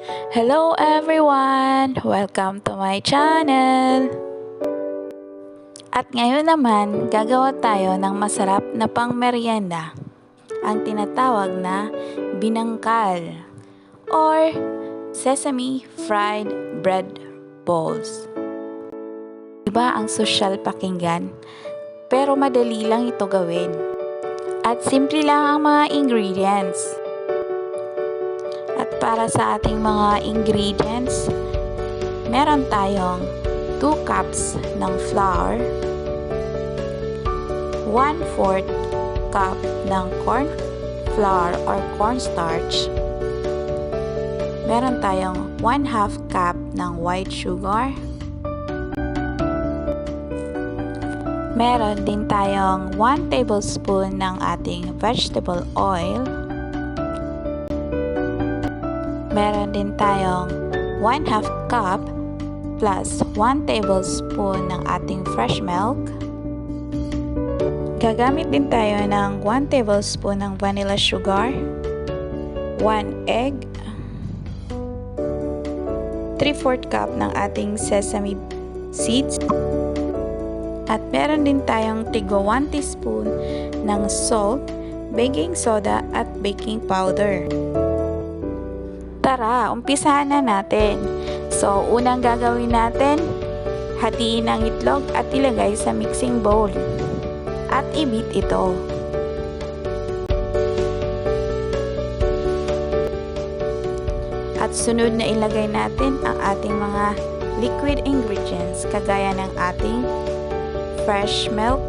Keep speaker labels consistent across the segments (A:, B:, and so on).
A: Hello everyone! Welcome to my channel! At ngayon naman, gagawa tayo ng masarap na pangmeryenda, ang tinatawag na binangkal or sesame fried bread balls. Iba ang sosyal pakinggan, pero madali lang ito gawin. At simple lang ang mga ingredients. At para sa ating mga ingredients, meron tayong 2 cups ng flour, 1/4 cup ng corn flour or cornstarch, meron tayong 1/2 cup ng white sugar, meron din tayong 1 tablespoon ng ating vegetable oil, meron din tayong 1/2 cup plus 1 tablespoon ng ating fresh milk. Gagamit din tayo ng 1 tablespoon ng vanilla sugar, 1 egg, 3/4 cup ng ating sesame seeds, at meron din tayong tigwa 1 teaspoon ng salt, baking soda at baking powder. Tara, umpisahan na natin. So, unang gagawin natin, hatiin ang itlog at ilagay sa mixing bowl. At i-beat ito. At sunod na ilagay natin ang ating mga liquid ingredients kagaya ng ating fresh milk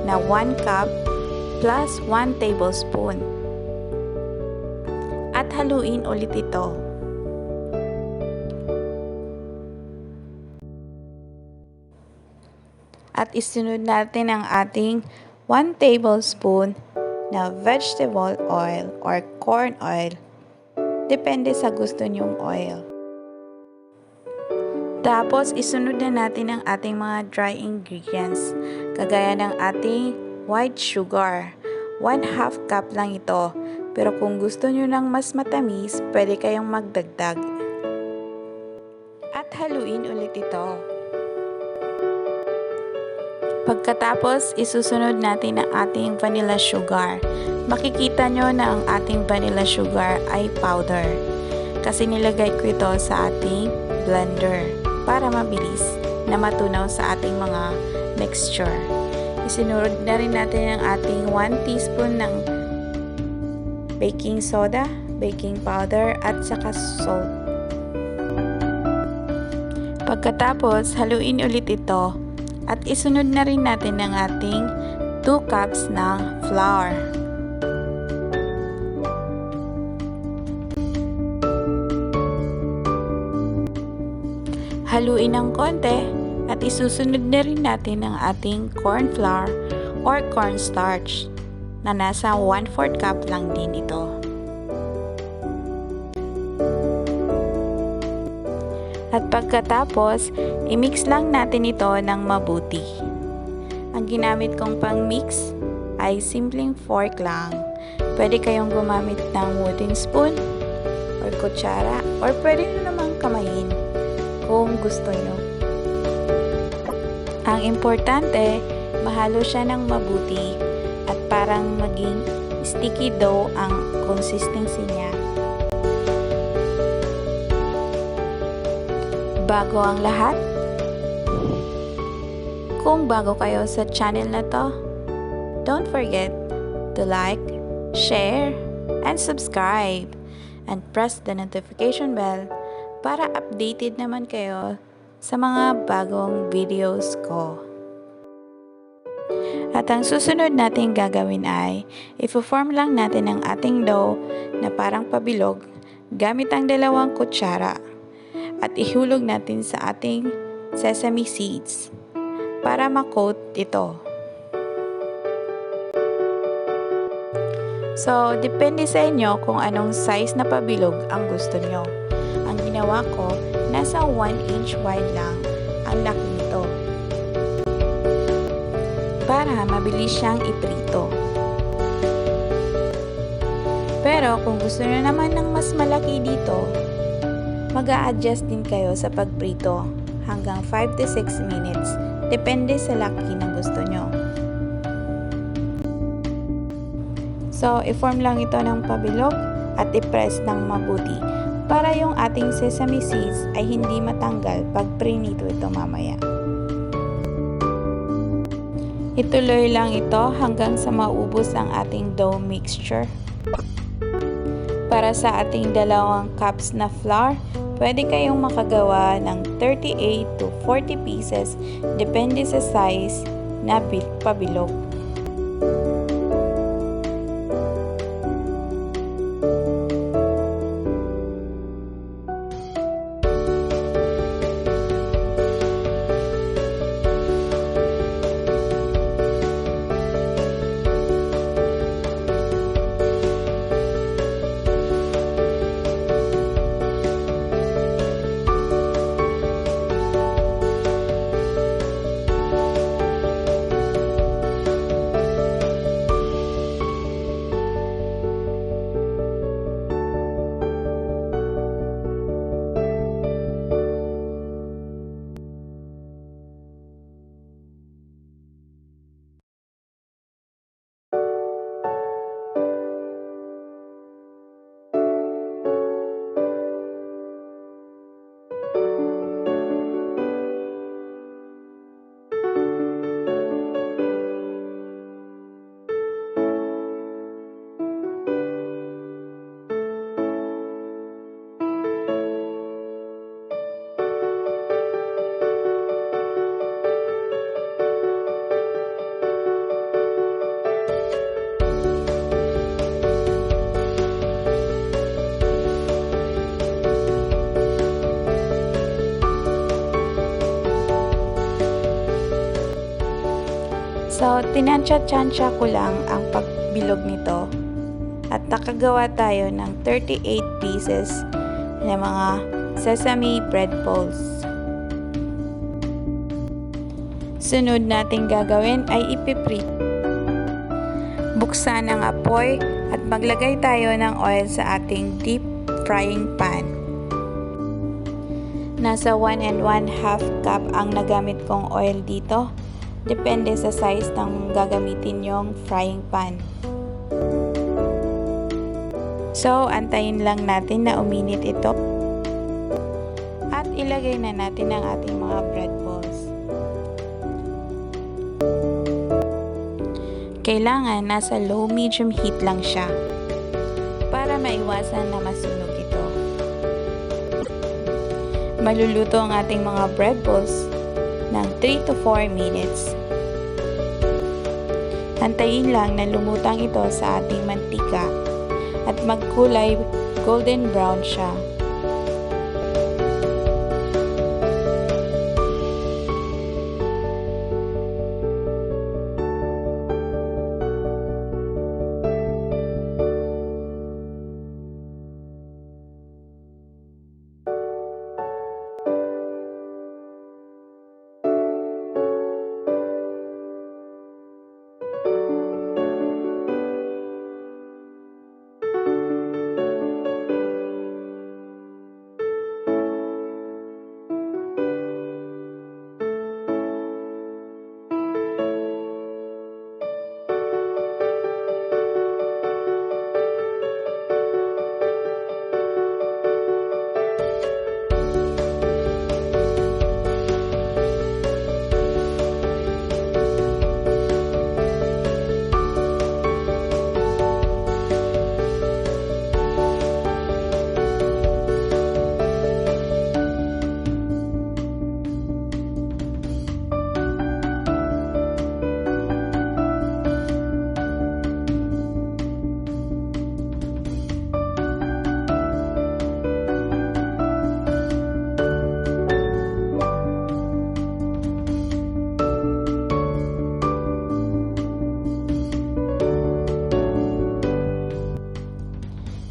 A: na 1 cup plus 1 tablespoon. At haluin ulit ito. At isunod natin ang ating 1 tablespoon na vegetable oil or corn oil. Depende sa gusto nyong oil. Tapos isunod na natin ang ating mga dry ingredients. Kagaya ng ating white sugar. 1/2 cup lang ito. Pero kung gusto nyo ng mas matamis, pwede kayong magdagdag. At haluin ulit ito. Pagkatapos, isusunod natin ang ating vanilla sugar. Makikita nyo na ang ating vanilla sugar ay powder. Kasi nilagay ko ito sa ating blender para mabilis na matunaw sa ating mga mixture. Isinurod na rin natin ang ating 1 teaspoon ng baking soda, baking powder, at saka salt. Pagkatapos, haluin ulit ito at isunod na rin natin ang ating 2 cups ng flour. Haluin ng konti at isusunod na rin natin ang ating corn flour or cornstarch na nasa 1/4 cup lang din ito. At pagkatapos, i-mix lang natin ito ng mabuti. Ang ginamit kong pang-mix ay simpleng fork lang. Pwede kayong gumamit ng wooden spoon or kutsara or pwede nyo namang kamayin kung gusto nyo. Ang importante, mahalo siya ng mabuti at parang maging sticky dough ang consistency niya. Bago ang lahat, kung bago kayo sa channel na to, don't forget to like, share, and subscribe, and press the notification bell para updated naman kayo sa mga bagong videos ko. At ang susunod natin gagawin ay, i-form lang natin ang ating dough na parang pabilog gamit ang 2 kutsara at ihulog natin sa ating sesame seeds para ma-coat ito. So, depende sa inyo kung anong size na pabilog ang gusto nyo. Ang ginawa ko, nasa 1 inch wide lang ang laki nito. Para mabilis siyang iprito. Pero kung gusto nyo naman ng mas malaki dito, Mag-a-adjust din kayo sa pagprito hanggang 5 to 6 minutes, depende sa laki na gusto nyo. So, i-form lang ito ng pabilog at i-press ng mabuti para yung ating sesame seeds ay hindi matanggal pag prinito ito mamaya. Ituloy lang ito hanggang sa maubos ang ating dough mixture. Para sa ating 2 cups na flour, pwede kayong makagawa ng 38 to 40 pieces depende sa size na pabilog. So, tinansya-tsansya ko lang ang pagbilog nito at nakagawa tayo ng 38 pieces na mga sesame bread balls. Sunod nating gagawin ay ipiprito. Buksan ang apoy at maglagay tayo ng oil sa ating deep frying pan. Nasa 1 1/2 cup ang nagamit kong oil dito. Depende sa size ng gagamitin yung frying pan. So, antayin lang natin na uminit ito. At ilagay na natin ang ating mga bread balls. Kailangan nasa low-medium heat lang siya para maiwasan na masunog ito. Maluluto ang ating mga bread balls ng 3 to 4 minutes. Hantayin lang na lumutang ito sa ating mantika at magkulay golden brown siya.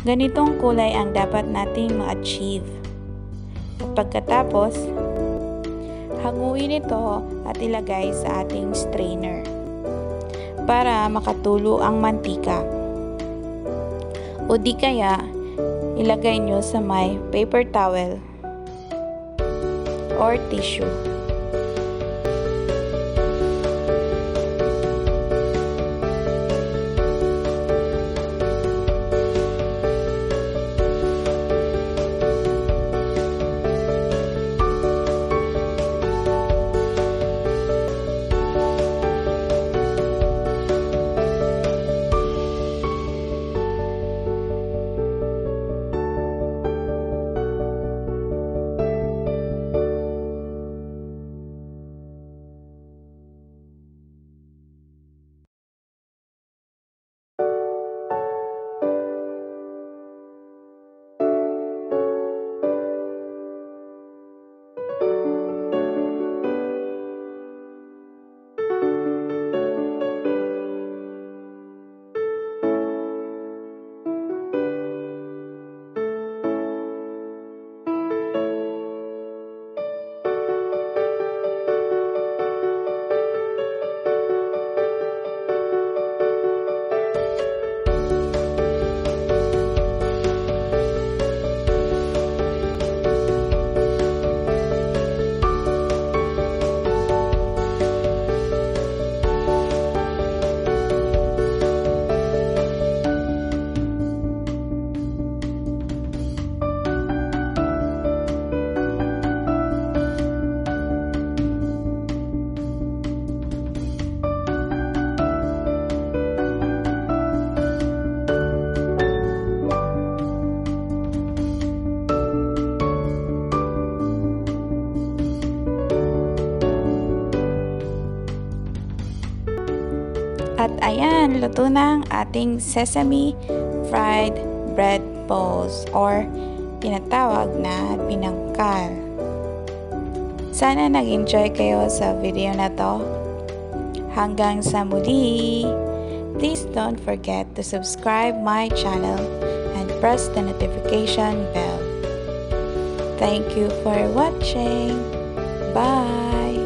A: Ganitong kulay ang dapat nating ma-achieve. At pagkatapos, hanguin ito at ilagay sa ating strainer para makatulo ang mantika. O di kaya, ilagay nyo sa may paper towel or tissue. At ayan, luto na ang ating sesame fried bread balls or tinatawag na binangkal. Sana nag-enjoy kayo sa video na to. Hanggang sa muli! Please don't forget to subscribe my channel and press the notification bell. Thank you for watching. Bye!